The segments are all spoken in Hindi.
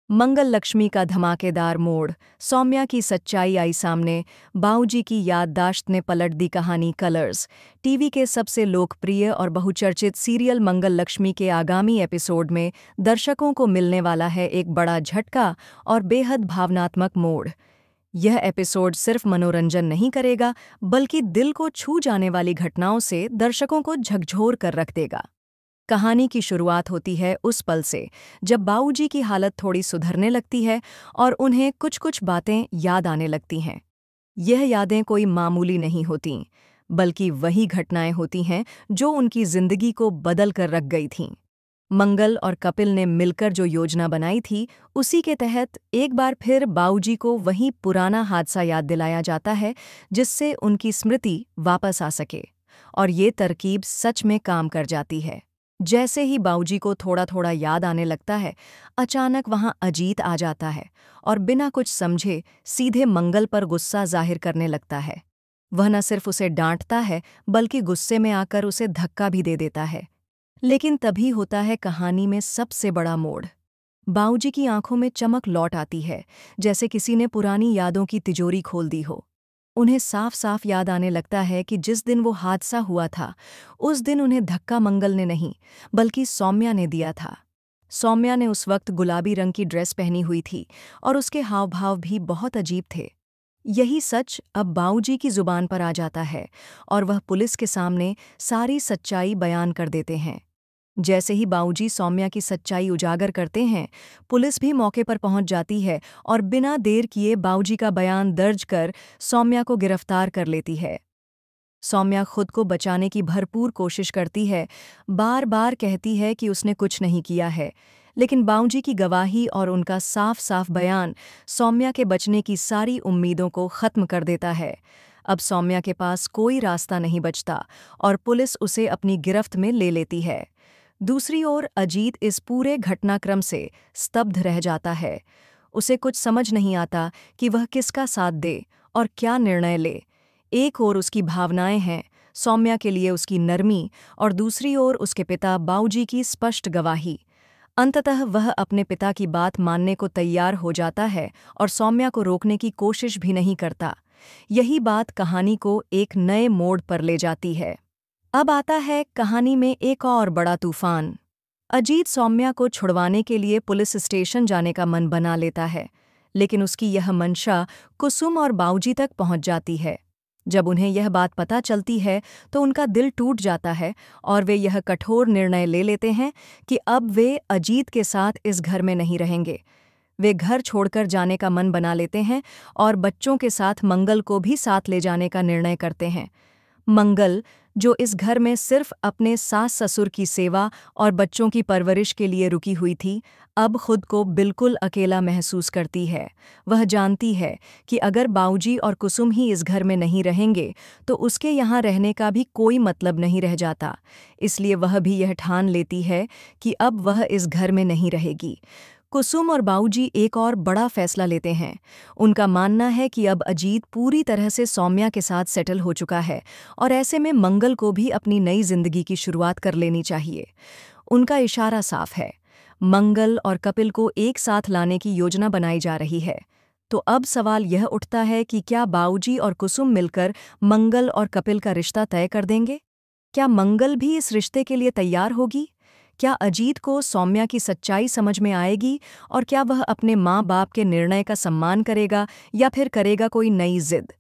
मंगल लक्ष्मी का धमाकेदार मोड़, सौम्या की सच्चाई आई सामने, बाऊजी की याददाश्त ने पलट दी कहानी। कलर्स टीवी के सबसे लोकप्रिय और बहुचर्चित सीरियल मंगल लक्ष्मी के आगामी एपिसोड में दर्शकों को मिलने वाला है एक बड़ा झटका और बेहद भावनात्मक मोड़। यह एपिसोड सिर्फ मनोरंजन नहीं करेगा, बल्कि दिल को छू जाने वाली घटनाओं से दर्शकों को झकझोर कर रख देगा। कहानी की शुरुआत होती है उस पल से जब बाऊजी की हालत थोड़ी सुधरने लगती है और उन्हें कुछ कुछ बातें याद आने लगती हैं। यह यादें कोई मामूली नहीं होतीं, बल्कि वही घटनाएं होती हैं जो उनकी जिंदगी को बदल कर रख गई थीं। मंगल और कपिल ने मिलकर जो योजना बनाई थी, उसी के तहत एक बार फिर बाऊजी को वही पुराना हादसा याद दिलाया जाता है, जिससे उनकी स्मृति वापस आ सके। और ये तरकीब सच में काम कर जाती है। जैसे ही बाऊजी को थोड़ा थोड़ा याद आने लगता है, अचानक वहां अजीत आ जाता है और बिना कुछ समझे सीधे मंगल पर गुस्सा जाहिर करने लगता है। वह न सिर्फ उसे डांटता है, बल्कि गुस्से में आकर उसे धक्का भी दे देता है। लेकिन तभी होता है कहानी में सबसे बड़ा मोड़। बाऊजी की आंखों में चमक लौट आती है, जैसे किसी ने पुरानी यादों की तिजोरी खोल दी हो। उन्हें साफ साफ याद आने लगता है कि जिस दिन वो हादसा हुआ था, उस दिन उन्हें धक्का मंगल ने नहीं, बल्कि सौम्या ने दिया था। सौम्या ने उस वक्त गुलाबी रंग की ड्रेस पहनी हुई थी और उसके हाव भाव भी बहुत अजीब थे। यही सच अब बाऊजी की जुबान पर आ जाता है और वह पुलिस के सामने सारी सच्चाई बयान कर देते हैं। जैसे ही बाऊजी सौम्या की सच्चाई उजागर करते हैं, पुलिस भी मौके पर पहुंच जाती है और बिना देर किए बाऊजी का बयान दर्ज कर सौम्या को गिरफ्तार कर लेती है। सौम्या खुद को बचाने की भरपूर कोशिश करती है, बार बार कहती है कि उसने कुछ नहीं किया है, लेकिन बाऊजी की गवाही और उनका साफ साफ बयान सौम्या के बचने की सारी उम्मीदों को खत्म कर देता है। अब सौम्या के पास कोई रास्ता नहीं बचता और पुलिस उसे अपनी गिरफ्त में ले लेती है। दूसरी ओर अजीत इस पूरे घटनाक्रम से स्तब्ध रह जाता है। उसे कुछ समझ नहीं आता कि वह किसका साथ दे और क्या निर्णय ले। एक ओर उसकी भावनाएं हैं, सौम्या के लिए उसकी नरमी, और दूसरी ओर उसके पिता बाऊजी की स्पष्ट गवाही। अंततः वह अपने पिता की बात मानने को तैयार हो जाता है और सौम्या को रोकने की कोशिश भी नहीं करता। यही बात कहानी को एक नए मोड़ पर ले जाती है। अब आता है कहानी में एक और बड़ा तूफान। अजीत सौम्या को छुड़वाने के लिए पुलिस स्टेशन जाने का मन बना लेता है, लेकिन उसकी यह मंशा कुसुम और बाऊजी तक पहुंच जाती है। जब उन्हें यह बात पता चलती है तो उनका दिल टूट जाता है और वे यह कठोर निर्णय ले लेते हैं कि अब वे अजीत के साथ इस घर में नहीं रहेंगे। वे घर छोड़कर जाने का मन बना लेते हैं और बच्चों के साथ मंगल को भी साथ ले जाने का निर्णय करते हैं। मंगल, जो इस घर में सिर्फ अपने सास ससुर की सेवा और बच्चों की परवरिश के लिए रुकी हुई थी, अब खुद को बिल्कुल अकेला महसूस करती है। वह जानती है कि अगर बाऊजी और कुसुम ही इस घर में नहीं रहेंगे तो उसके यहाँ रहने का भी कोई मतलब नहीं रह जाता। इसलिए वह भी यह ठान लेती है कि अब वह इस घर में नहीं रहेगी। कुसुम और बाऊजी एक और बड़ा फैसला लेते हैं। उनका मानना है कि अब अजीत पूरी तरह से सौम्या के साथ सेटल हो चुका है और ऐसे में मंगल को भी अपनी नई जिंदगी की शुरुआत कर लेनी चाहिए। उनका इशारा साफ है, मंगल और कपिल को एक साथ लाने की योजना बनाई जा रही है। तो अब सवाल यह उठता है कि क्या बाऊजी और कुसुम मिलकर मंगल और कपिल का रिश्ता तय कर देंगे? क्या मंगल भी इस रिश्ते के लिए तैयार होगी? क्या अजीत को सौम्या की सच्चाई समझ में आएगी और क्या वह अपने माँ बाप के निर्णय का सम्मान करेगा या फिर करेगा कोई नई जिद?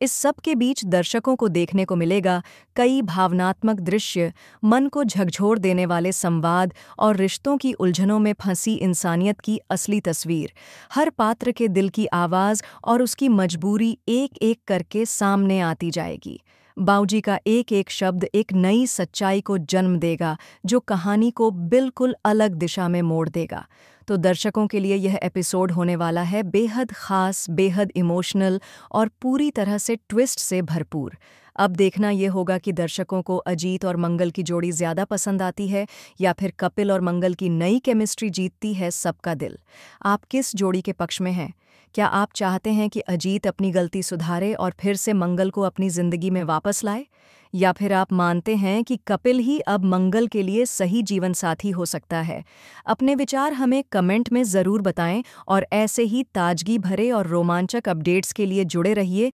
इस सब के बीच दर्शकों को देखने को मिलेगा कई भावनात्मक दृश्य, मन को झकझोर देने वाले संवाद और रिश्तों की उलझनों में फंसी इंसानियत की असली तस्वीर। हर पात्र के दिल की आवाज़ और उसकी मजबूरी एक एक करके सामने आती जाएगी। बाऊजी का एक एक शब्द एक नई सच्चाई को जन्म देगा, जो कहानी को बिल्कुल अलग दिशा में मोड़ देगा। तो दर्शकों के लिए यह एपिसोड होने वाला है बेहद ख़ास, बेहद इमोशनल और पूरी तरह से ट्विस्ट से भरपूर। अब देखना ये होगा कि दर्शकों को अजीत और मंगल की जोड़ी ज़्यादा पसंद आती है या फिर कपिल और मंगल की नई केमिस्ट्री जीतती है सबका दिल। आप किस जोड़ी के पक्ष में हैं? क्या आप चाहते हैं कि अजीत अपनी गलती सुधारे और फिर से मंगल को अपनी ज़िंदगी में वापस लाए? या फिर आप मानते हैं कि कपिल ही अब मंगल के लिए सही जीवन साथी हो सकता है? अपने विचार हमें कमेंट में ज़रूर बताएं और ऐसे ही ताजगी भरे और रोमांचक अपडेट्स के लिए जुड़े रहिए